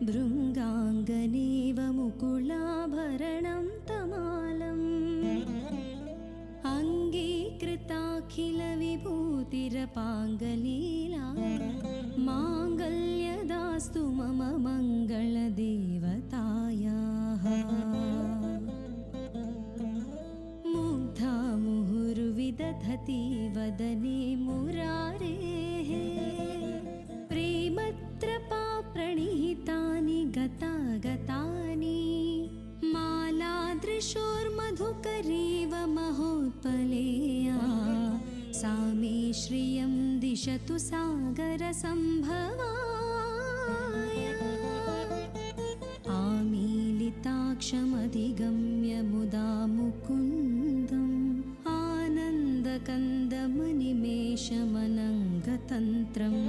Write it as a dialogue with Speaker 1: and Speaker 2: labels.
Speaker 1: भृङ्गाङ्गनेव मुकुलाभरणं तमालम् अङ्गीकृताखिलविभूतिरपाङ्गलीला माङ्गल्यदास्तु मम मङ्गलदेवतायाः मुग्धा मुहुर्विदधति वदने मुरारेः प्रेमत्रपाप्रणिहितानि गतागतानि मालादृशोर्मधुकरीव महोत्पलेया सा मे श्रियं दिशतु सागरसम्भवाय आमीलिताक्षमधिगम्य मुदा मुकुन्दम् आनन्दकन्दमनिमेषमनङ्गतन्त्रम्